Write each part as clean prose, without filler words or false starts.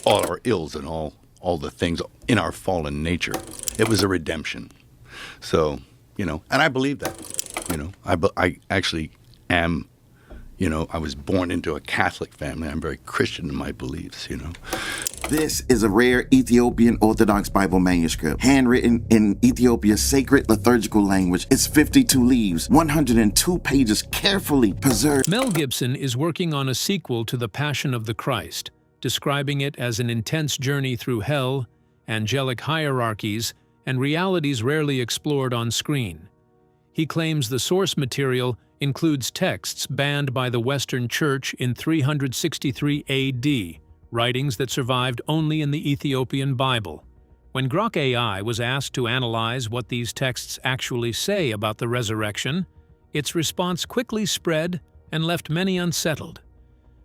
all our ills and all the things in our fallen nature. It was a redemption. So, and I believe that. I actually am, I was born into a Catholic family. I'm very Christian in my beliefs. This is a rare Ethiopian Orthodox Bible manuscript, handwritten in Ethiopia's sacred liturgical language. It's 52 leaves, 102 pages, carefully preserved. Mel Gibson is working on a sequel to The Passion of the Christ, describing it as an intense journey through hell, angelic hierarchies, and realities rarely explored on screen. He claims the source material includes texts banned by the Western Church in 363 AD, writings that survived only in the Ethiopian Bible. When Grok AI was asked to analyze what these texts actually say about the resurrection, its response quickly spread and left many unsettled.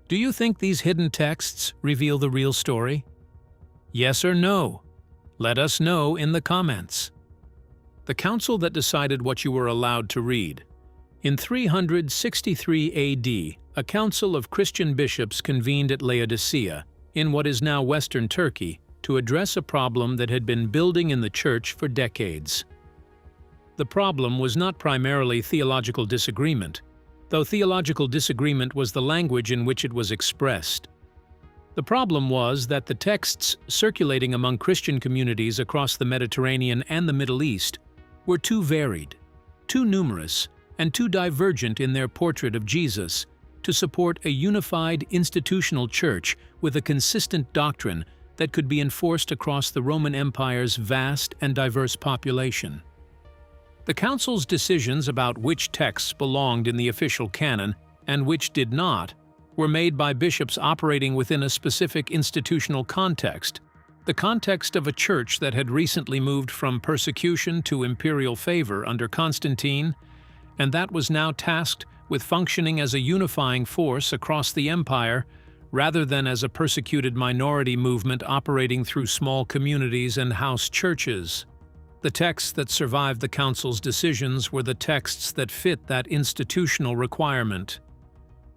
Do you think these hidden texts reveal the real story? Yes or no? Let us know in the comments. The council that decided what you were allowed to read. In 363 AD, a council of Christian bishops convened at Laodicea, in what is now Western Turkey, to address a problem that had been building in the church for decades. The problem was not primarily theological disagreement, though theological disagreement was the language in which it was expressed. The problem was that the texts circulating among Christian communities across the Mediterranean and the Middle East were too varied, too numerous, and too divergent in their portrait of Jesus to support a unified institutional church with a consistent doctrine that could be enforced across the Roman Empire's vast and diverse population. The Council's decisions about which texts belonged in the official canon and which did not were made by bishops operating within a specific institutional context, the context of a church that had recently moved from persecution to imperial favor under Constantine, and that was now tasked with functioning as a unifying force across the empire rather than as a persecuted minority movement operating through small communities and house churches. The texts that survived the Council's decisions were the texts that fit that institutional requirement.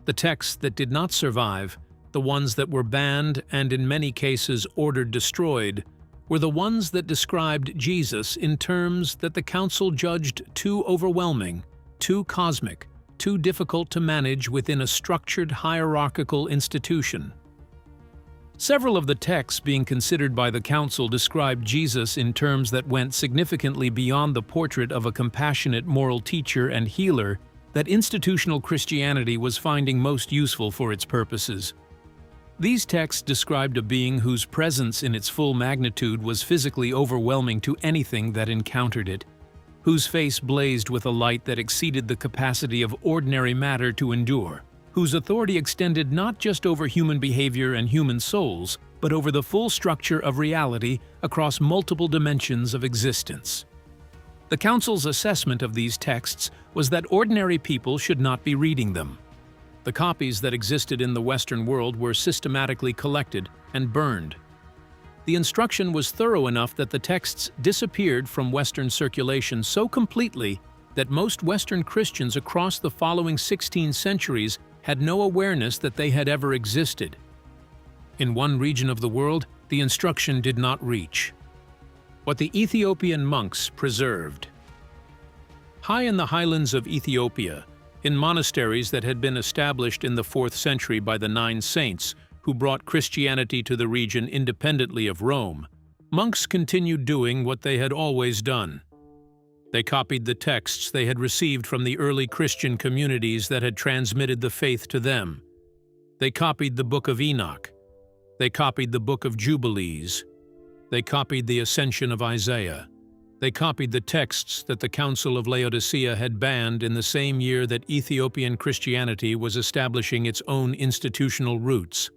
The texts that did not survive, the ones that were banned and in many cases ordered destroyed, were the ones that described Jesus in terms that the Council judged too overwhelming, too cosmic, too difficult to manage within a structured hierarchical institution. Several of the texts being considered by the Council described Jesus in terms that went significantly beyond the portrait of a compassionate moral teacher and healer that institutional Christianity was finding most useful for its purposes. These texts described a being whose presence in its full magnitude was physically overwhelming to anything that encountered it, whose face blazed with a light that exceeded the capacity of ordinary matter to endure, whose authority extended not just over human behavior and human souls, but over the full structure of reality across multiple dimensions of existence. The Council's assessment of these texts was that ordinary people should not be reading them. The copies that existed in the Western world were systematically collected and burned. The instruction was thorough enough that the texts disappeared from Western circulation so completely that most Western Christians across the following 16 centuries had no awareness that they had ever existed. In one region of the world, the instruction did not reach. What the Ethiopian monks preserved. High in the highlands of Ethiopia, in monasteries that had been established in the 4th century by the 9 saints, who brought Christianity to the region independently of Rome, monks continued doing what they had always done. They copied the texts they had received from the early Christian communities that had transmitted the faith to them. They copied the Book of Enoch. They copied the Book of Jubilees. They copied the Ascension of Isaiah. They copied the texts that the Council of Laodicea had banned in the same year that Ethiopian Christianity was establishing its own institutional roots,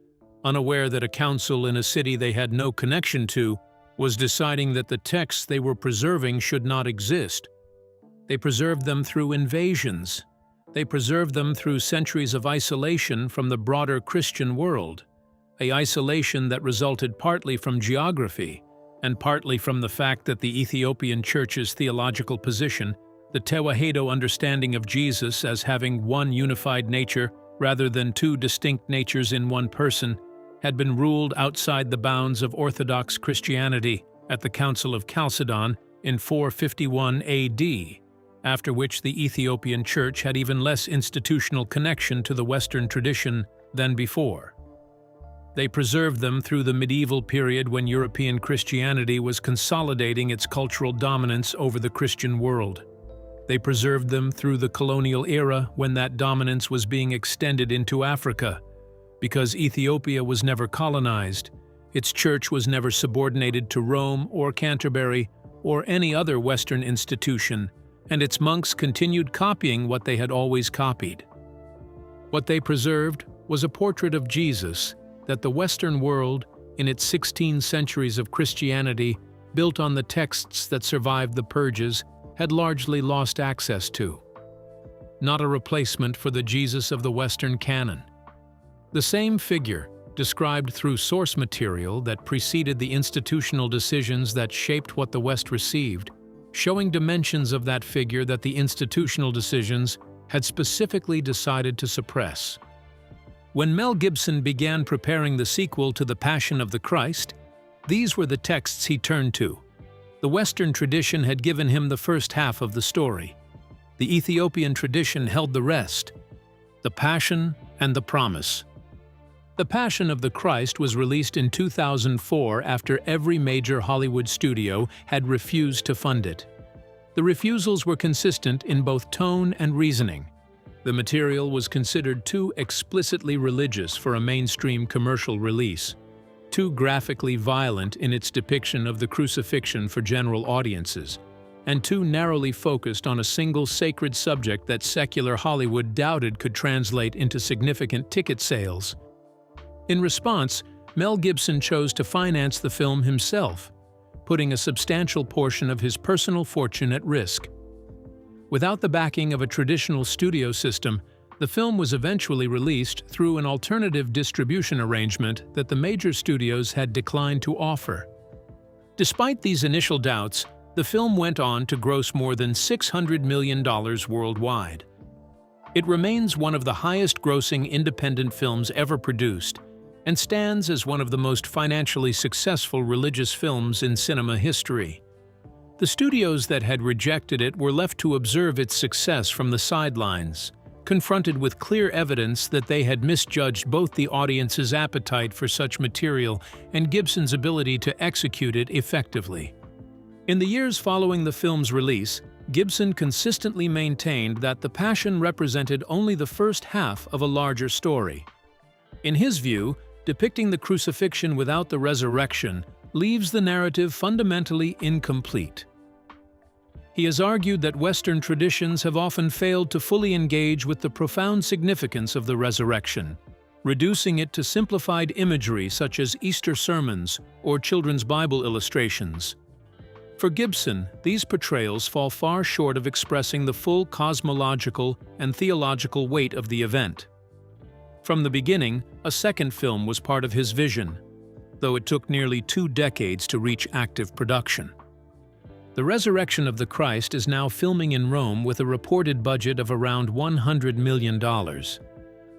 unaware that a council in a city they had no connection to was deciding that the texts they were preserving should not exist. They preserved them through invasions. They preserved them through centuries of isolation from the broader Christian world, an isolation that resulted partly from geography and partly from the fact that the Ethiopian Church's theological position, the Tewahedo understanding of Jesus as having one unified nature rather than two distinct natures in one person, had been ruled outside the bounds of Orthodox Christianity at the Council of Chalcedon in 451 AD, after which the Ethiopian Church had even less institutional connection to the Western tradition than before. They preserved them through the medieval period when European Christianity was consolidating its cultural dominance over the Christian world. They preserved them through the colonial era when that dominance was being extended into Africa. Because Ethiopia was never colonized, its church was never subordinated to Rome or Canterbury or any other Western institution, and its monks continued copying what they had always copied. What they preserved was a portrait of Jesus that the Western world, in its 16 centuries of Christianity, built on the texts that survived the purges, had largely lost access to. Not a replacement for the Jesus of the Western canon. The same figure, described through source material that preceded the institutional decisions that shaped what the West received, showing dimensions of that figure that the institutional decisions had specifically decided to suppress. When Mel Gibson began preparing the sequel to The Passion of the Christ, these were the texts he turned to. The Western tradition had given him the first half of the story. The Ethiopian tradition held the rest: the Passion and the Promise. The Passion of the Christ was released in 2004 after every major Hollywood studio had refused to fund it. The refusals were consistent in both tone and reasoning. The material was considered too explicitly religious for a mainstream commercial release, too graphically violent in its depiction of the crucifixion for general audiences, and too narrowly focused on a single sacred subject that secular Hollywood doubted could translate into significant ticket sales. In response, Mel Gibson chose to finance the film himself, putting a substantial portion of his personal fortune at risk. Without the backing of a traditional studio system, the film was eventually released through an alternative distribution arrangement that the major studios had declined to offer. Despite these initial doubts, the film went on to gross more than $600 million worldwide. It remains one of the highest-grossing independent films ever produced, and stands as one of the most financially successful religious films in cinema history. The studios that had rejected it were left to observe its success from the sidelines, confronted with clear evidence that they had misjudged both the audience's appetite for such material and Gibson's ability to execute it effectively. In the years following the film's release, Gibson consistently maintained that The Passion represented only the first half of a larger story. In his view, depicting the crucifixion without the resurrection leaves the narrative fundamentally incomplete. He has argued that Western traditions have often failed to fully engage with the profound significance of the resurrection, reducing it to simplified imagery such as Easter sermons or children's Bible illustrations. For Gibson, these portrayals fall far short of expressing the full cosmological and theological weight of the event. From the beginning, a second film was part of his vision, though it took nearly 2 decades to reach active production. The Resurrection of the Christ is now filming in Rome with a reported budget of around $100 million.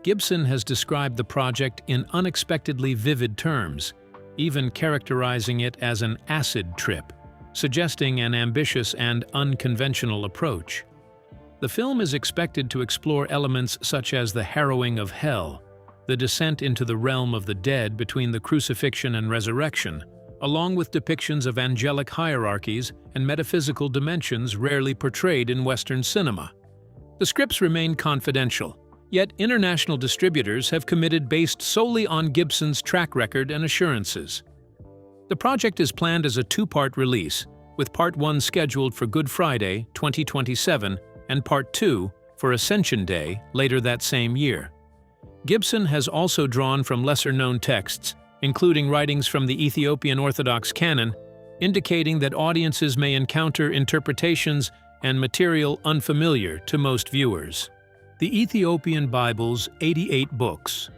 Gibson has described the project in unexpectedly vivid terms, even characterizing it as an acid trip, suggesting an ambitious and unconventional approach. The film is expected to explore elements such as the harrowing of hell, the descent into the realm of the dead between the crucifixion and resurrection, along with depictions of angelic hierarchies and metaphysical dimensions rarely portrayed in Western cinema. The scripts remain confidential, yet international distributors have committed based solely on Gibson's track record and assurances. The project is planned as a 2-part release, with Part 1 scheduled for Good Friday, 2027, and Part 2 for Ascension Day later that same year. Gibson has also drawn from lesser-known texts, including writings from the Ethiopian Orthodox canon, indicating that audiences may encounter interpretations and material unfamiliar to most viewers. The Ethiopian Bible's 88 books.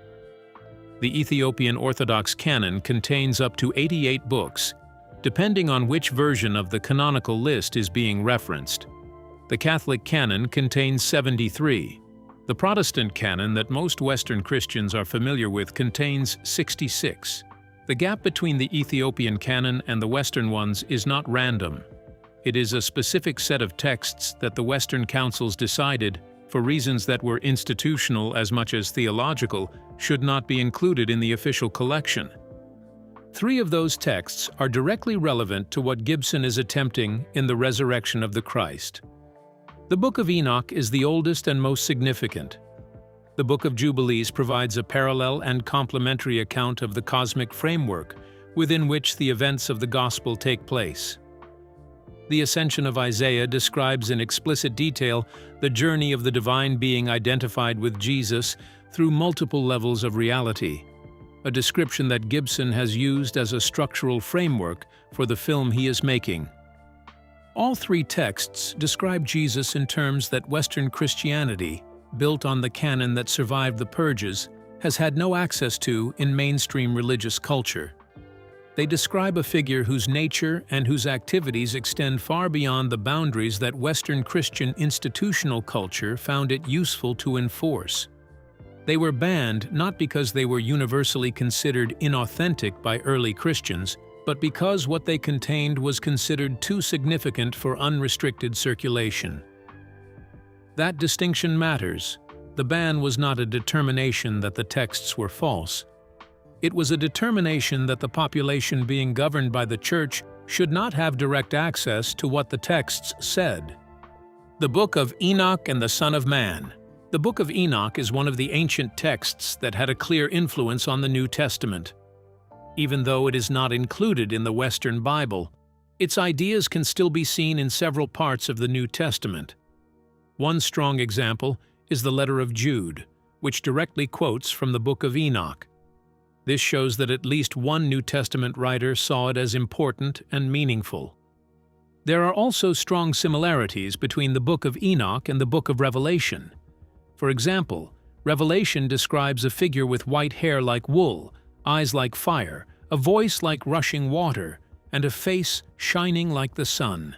The Ethiopian Orthodox canon contains up to 88 books, depending on which version of the canonical list is being referenced. The Catholic canon contains 73. The Protestant canon that most Western Christians are familiar with contains 66. The gap between the Ethiopian canon and the Western ones is not random. It is a specific set of texts that the Western councils decided, for reasons that were institutional as much as theological, should not be included in the official collection. 3 of those texts are directly relevant to what Gibson is attempting in the resurrection of the Christ. The Book of Enoch is the oldest and most significant. The Book of Jubilees provides a parallel and complementary account of the cosmic framework within which the events of the Gospel take place. The Ascension of Isaiah describes in explicit detail the journey of the divine being identified with Jesus through multiple levels of reality, a description that Gibson has used as a structural framework for the film he is making. All 3 texts describe Jesus in terms that Western Christianity, built on the canon that survived the purges, has had no access to in mainstream religious culture. They describe a figure whose nature and whose activities extend far beyond the boundaries that Western Christian institutional culture found it useful to enforce. They were banned not because they were universally considered inauthentic by early Christians, but because what they contained was considered too significant for unrestricted circulation. That distinction matters. The ban was not a determination that the texts were false. It was a determination that the population being governed by the Church should not have direct access to what the texts said. The Book of Enoch and the Son of Man. The Book of Enoch is one of the ancient texts that had a clear influence on the New Testament. Even though it is not included in the Western Bible, its ideas can still be seen in several parts of the New Testament. One strong example is the letter of Jude, which directly quotes from the Book of Enoch. This shows that at least one New Testament writer saw it as important and meaningful. There are also strong similarities between the Book of Enoch and the Book of Revelation. For example, Revelation describes a figure with white hair like wool, eyes like fire, a voice like rushing water, and a face shining like the sun.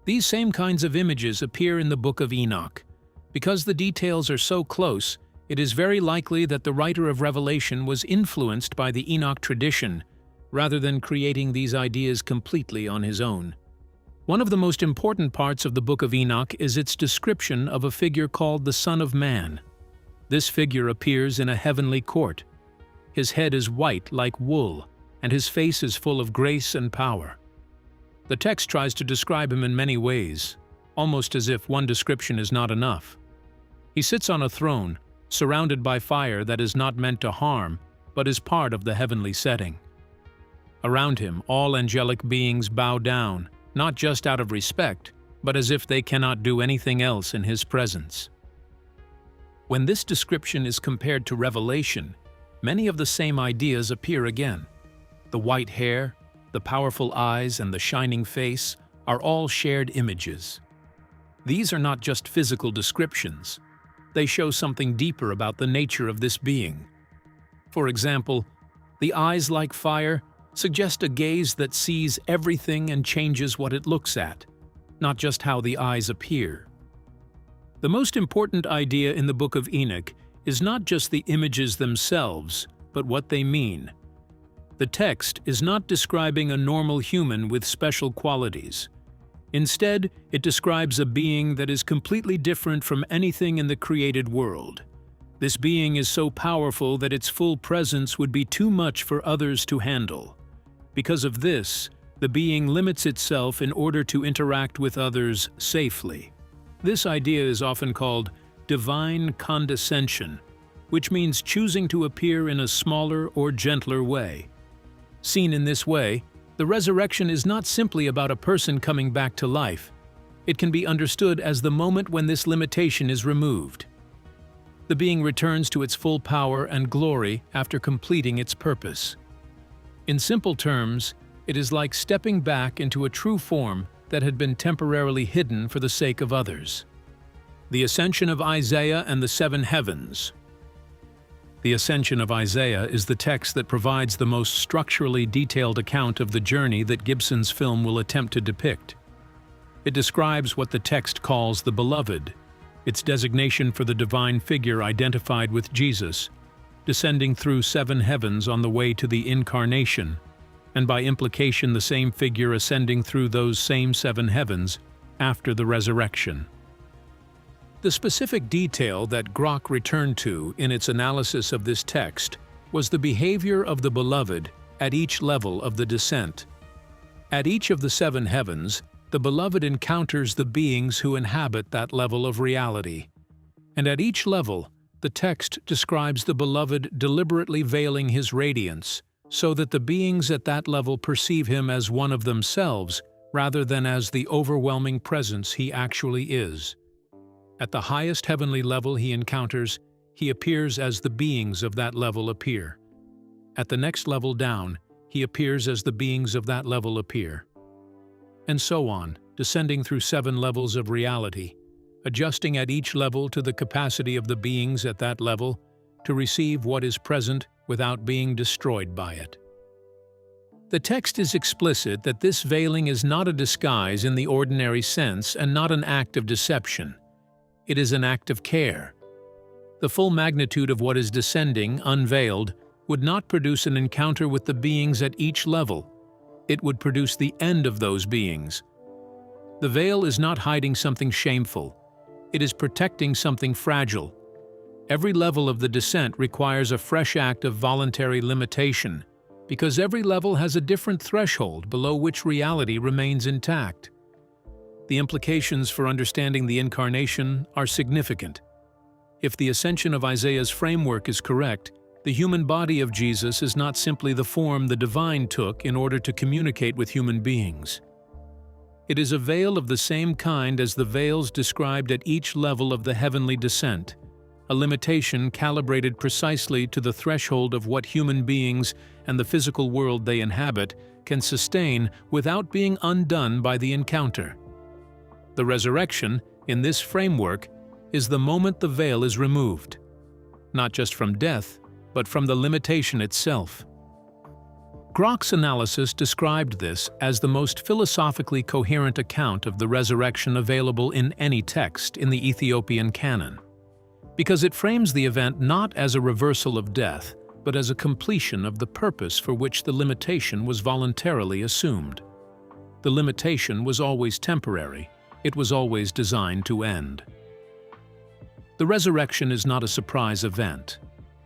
These same kinds of images appear in the Book of Enoch. Because the details are so close, it is very likely that the writer of Revelation was influenced by the Enoch tradition, rather than creating these ideas completely on his own. One of the most important parts of the Book of Enoch is its description of a figure called the Son of Man. This figure appears in a heavenly court. His head is white like wool, and his face is full of grace and power. The text tries to describe him in many ways, almost as if one description is not enough. He sits on a throne, surrounded by fire that is not meant to harm, but is part of the heavenly setting. Around him, all angelic beings bow down, not just out of respect, but as if they cannot do anything else in his presence. When this description is compared to Revelation, many of the same ideas appear again. The white hair, the powerful eyes, and the shining face are all shared images. These are not just physical descriptions. They show something deeper about the nature of this being. For example, the eyes like fire suggest a gaze that sees everything and changes what it looks at, not just how the eyes appear. The most important idea in the Book of Enoch is not just the images themselves, but what they mean. The text is not describing a normal human with special qualities. Instead, it describes a being that is completely different from anything in the created world. This being is so powerful that its full presence would be too much for others to handle. Because of this, the being limits itself in order to interact with others safely. This idea is often called divine condescension, which means choosing to appear in a smaller or gentler way. Seen in this way, the resurrection is not simply about a person coming back to life. It can be understood as the moment when this limitation is removed. The being returns to its full power and glory after completing its purpose. In simple terms, it is like stepping back into a true form that had been temporarily hidden for the sake of others. The Ascension of Isaiah and the Seven Heavens. The Ascension of Isaiah is the text that provides the most structurally detailed account of the journey that Gibson's film will attempt to depict. It describes what the text calls the Beloved, its designation for the divine figure identified with Jesus, descending through 7 heavens on the way to the Incarnation, and by implication the same figure ascending through those same 7 heavens after the resurrection. The specific detail that Grok returned to in its analysis of this text was the behavior of the Beloved at each level of the descent. At each of the 7 heavens, the Beloved encounters the beings who inhabit that level of reality. And at each level, the text describes the Beloved deliberately veiling his radiance, so that the beings at that level perceive him as one of themselves rather than as the overwhelming presence he actually is. At the highest heavenly level he encounters, he appears as the beings of that level appear. At the next level down, he appears as the beings of that level appear. And so on, descending through 7 levels of reality, adjusting at each level to the capacity of the beings at that level to receive what is present without being destroyed by it. The text is explicit that this veiling is not a disguise in the ordinary sense and not an act of deception. It is an act of care. The full magnitude of what is descending, unveiled, would not produce an encounter with the beings at each level. It would produce the end of those beings. The veil is not hiding something shameful. It is protecting something fragile. Every level of the descent requires a fresh act of voluntary limitation, because every level has a different threshold below which reality remains intact. The implications for understanding the Incarnation are significant. If the Ascension of Isaiah's framework is correct, the human body of Jesus is not simply the form the divine took in order to communicate with human beings. It is a veil of the same kind as the veils described at each level of the heavenly descent, a limitation calibrated precisely to the threshold of what human beings and the physical world they inhabit can sustain without being undone by the encounter. The resurrection, in this framework, is the moment the veil is removed, not just from death, but from the limitation itself. Grok's analysis described this as the most philosophically coherent account of the resurrection available in any text in the Ethiopian canon, because it frames the event not as a reversal of death, but as a completion of the purpose for which the limitation was voluntarily assumed. The limitation was always temporary. It was always designed to end. The resurrection is not a surprise event.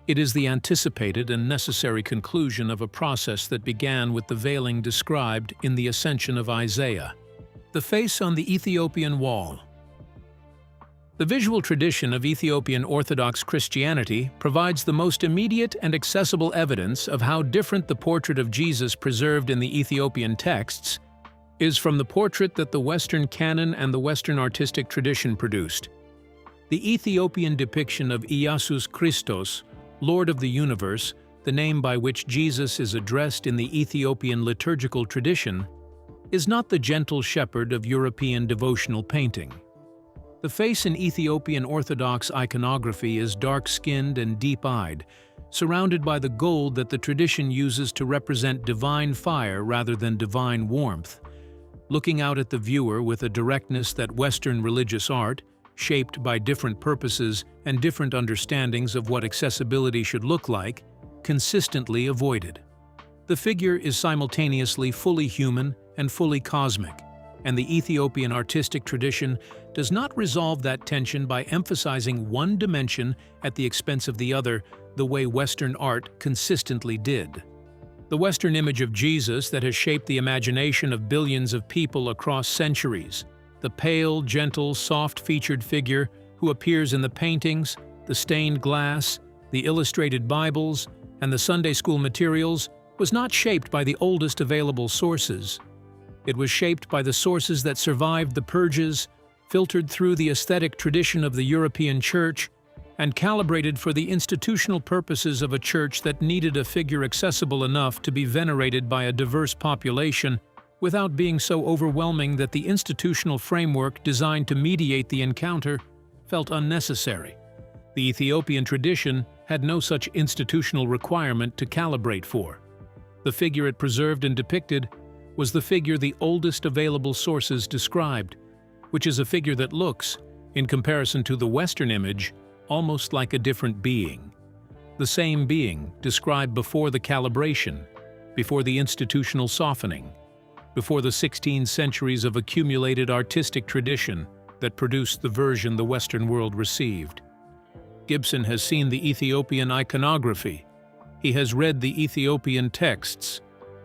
It is the anticipated and necessary conclusion of a process that began with the veiling described in the Ascension of Isaiah, the face on the Ethiopian wall. The visual tradition of Ethiopian Orthodox Christianity provides the most immediate and accessible evidence of how different the portrait of Jesus preserved in the Ethiopian texts is from the portrait that the Western canon and the Western artistic tradition produced. The Ethiopian depiction of Iesous Christos, Lord of the Universe, the name by which Jesus is addressed in the Ethiopian liturgical tradition, is not the gentle shepherd of European devotional painting. The face in Ethiopian Orthodox iconography is dark-skinned and deep-eyed, surrounded by the gold that the tradition uses to represent divine fire rather than divine warmth, looking out at the viewer with a directness that Western religious art, shaped by different purposes and different understandings of what accessibility should look like, consistently avoided. The figure is simultaneously fully human and fully cosmic, and the Ethiopian artistic tradition does not resolve that tension by emphasizing one dimension at the expense of the other, the way Western art consistently did. The Western image of Jesus that has shaped the imagination of billions of people across centuries, the pale, gentle, soft-featured figure who appears in the paintings, the stained glass, the illustrated Bibles, and the Sunday school materials, was not shaped by the oldest available sources. It was shaped by the sources that survived the purges, filtered through the aesthetic tradition of the European Church, and calibrated for the institutional purposes of a church that needed a figure accessible enough to be venerated by a diverse population without being so overwhelming that the institutional framework designed to mediate the encounter felt unnecessary. The Ethiopian tradition had no such institutional requirement to calibrate for. The figure it preserved and depicted was the figure the oldest available sources described, which is a figure that looks, in comparison to the Western image, almost like a different being. The same being described before the calibration, before the institutional softening, before the 16 centuries of accumulated artistic tradition that produced the version the Western world received. Gibson has seen the Ethiopian iconography. He has read the Ethiopian texts.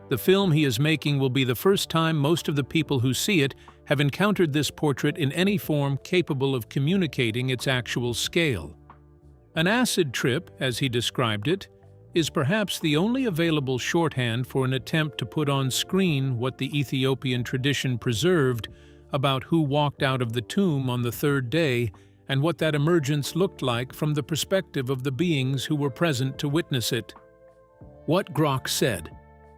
The film he is making will be the first time most of the people who see it have encountered this portrait in any form capable of communicating its actual scale. An acid trip, as he described it, is perhaps the only available shorthand for an attempt to put on screen what the Ethiopian tradition preserved about who walked out of the tomb on the third day and what that emergence looked like from the perspective of the beings who were present to witness it. What Grok said.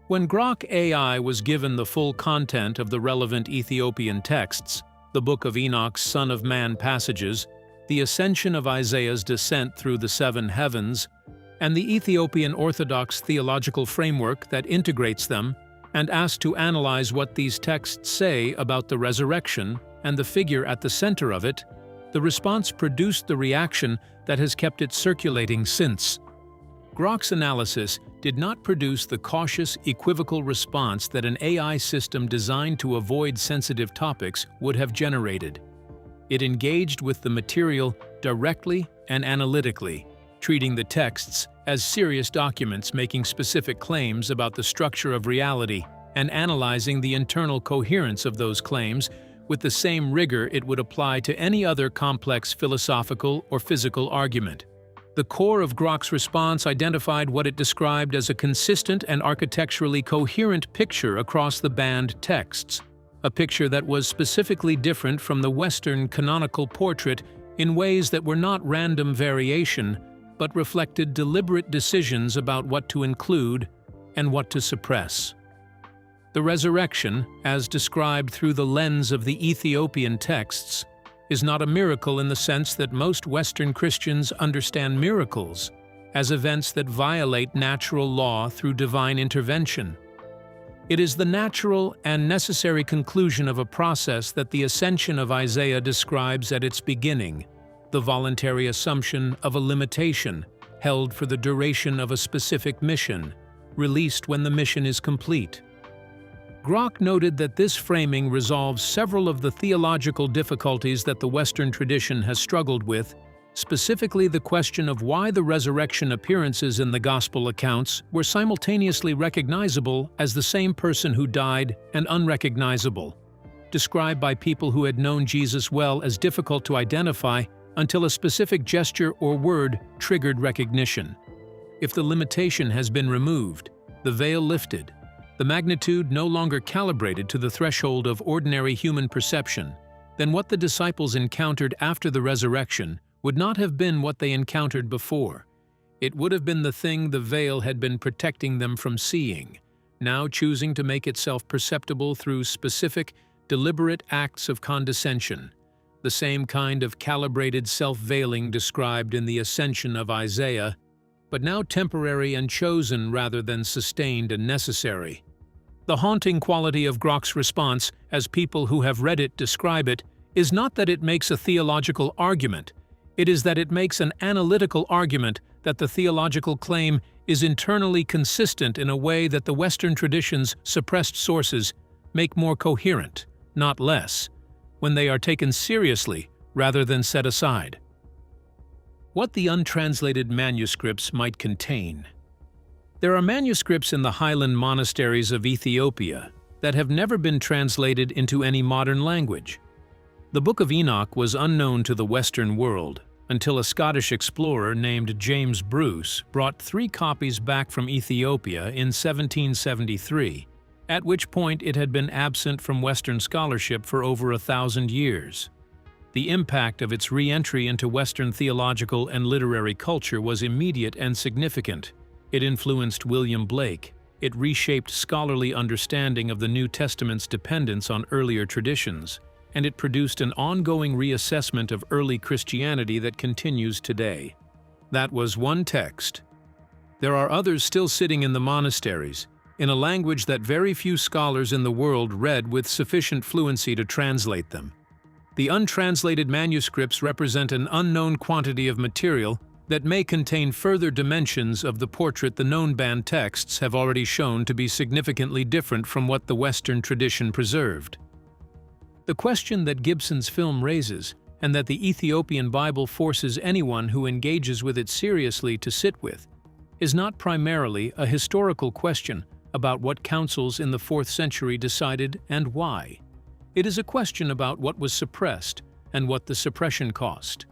When Grok AI was given the full content of the relevant Ethiopian texts, the Book of Enoch's Son of Man passages, the Ascension of Isaiah's descent through the seven heavens, and the Ethiopian Orthodox theological framework that integrates them, and asked to analyze what these texts say about the resurrection and the figure at the center of it, the response produced the reaction that has kept it circulating since. Grok's analysis did not produce the cautious, equivocal response that an AI system designed to avoid sensitive topics would have generated. It engaged with the material directly and analytically, treating the texts as serious documents making specific claims about the structure of reality and analyzing the internal coherence of those claims with the same rigor it would apply to any other complex philosophical or physical argument. The core of Grok's response identified what it described as a consistent and architecturally coherent picture across the banned texts, a picture that was specifically different from the Western canonical portrait in ways that were not random variation, but reflected deliberate decisions about what to include and what to suppress. The resurrection, as described through the lens of the Ethiopian texts, is not a miracle in the sense that most Western Christians understand miracles as events that violate natural law through divine intervention. It is the natural and necessary conclusion of a process that the Ascension of Isaiah describes at its beginning, the voluntary assumption of a limitation held for the duration of a specific mission, released when the mission is complete. Grok noted that this framing resolves several of the theological difficulties that the Western tradition has struggled with, specifically the question of why the resurrection appearances in the Gospel accounts were simultaneously recognizable as the same person who died and unrecognizable, described by people who had known Jesus well as difficult to identify until a specific gesture or word triggered recognition. If the limitation has been removed, the veil lifted, the magnitude no longer calibrated to the threshold of ordinary human perception, then what the disciples encountered after the resurrection would not have been what they encountered before. It would have been the thing the veil had been protecting them from seeing, now choosing to make itself perceptible through specific, deliberate acts of condescension, the same kind of calibrated self-veiling described in the Ascension of Isaiah, but now temporary and chosen rather than sustained and necessary. The haunting quality of Grok's response, as people who have read it describe it, is not that it makes a theological argument. It is that it makes an analytical argument that the theological claim is internally consistent in a way that the Western tradition's suppressed sources make more coherent, not less, when they are taken seriously rather than set aside. What the untranslated manuscripts might contain. There are manuscripts in the highland monasteries of Ethiopia that have never been translated into any modern language. The Book of Enoch was unknown to the Western world until a Scottish explorer named James Bruce brought 3 copies back from Ethiopia in 1773, at which point it had been absent from Western scholarship for over 1,000 years. The impact of its re-entry into Western theological and literary culture was immediate and significant. It influenced William Blake. It reshaped scholarly understanding of the New Testament's dependence on earlier traditions, and it produced an ongoing reassessment of early Christianity that continues today. That was one text. There are others still sitting in the monasteries, in a language that very few scholars in the world read with sufficient fluency to translate them. The untranslated manuscripts represent an unknown quantity of material that may contain further dimensions of the portrait. The known banned texts have already shown to be significantly different from what the Western tradition preserved. The question that Gibson's film raises, and that the Ethiopian Bible forces anyone who engages with it seriously to sit with, is not primarily a historical question about what councils in the 4th century decided and why. It is a question about what was suppressed and what the suppression cost.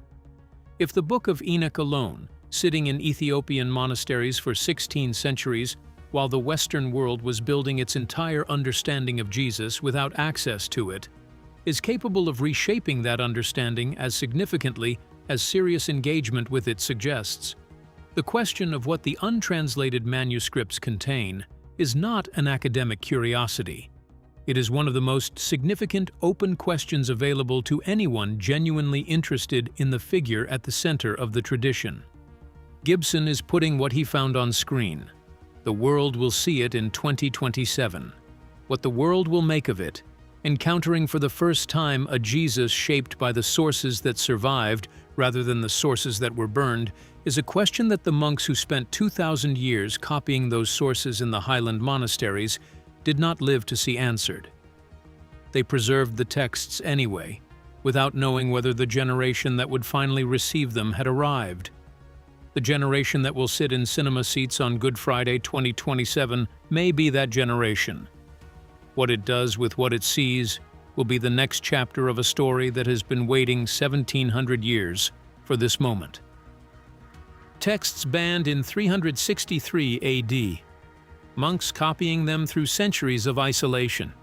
If the Book of Enoch alone, sitting in Ethiopian monasteries for 16 centuries, while the Western world was building its entire understanding of Jesus without access to it, is capable of reshaping that understanding as significantly as serious engagement with it suggests, the question of what the untranslated manuscripts contain is not an academic curiosity. It is one of the most significant open questions available to anyone genuinely interested in the figure at the center of the tradition. Gibson is putting what he found on screen. The world will see it in 2027. What the world will make of it, encountering for the first time a Jesus shaped by the sources that survived rather than the sources that were burned, is a question that the monks who spent 2,000 years copying those sources in the highland monasteries did not live to see answered. They preserved the texts anyway, without knowing whether the generation that would finally receive them had arrived. The generation that will sit in cinema seats on Good Friday 2027 may be that generation. What it does with what it sees will be the next chapter of a story that has been waiting 1,700 years for this moment. Texts banned in 363 AD. Monks copying them through centuries of isolation.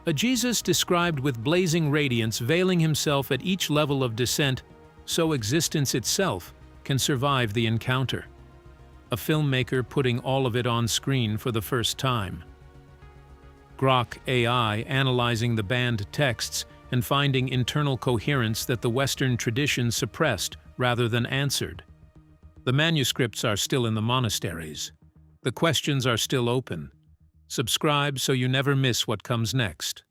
A Jesus described with blazing radiance veiling himself at each level of descent, so existence itself can survive the encounter. A filmmaker putting all of it on screen for the first time. Grok AI analyzing the banned texts and finding internal coherence that the Western tradition suppressed rather than answered. The manuscripts are still in the monasteries. The questions are still open. Subscribe so you never miss what comes next.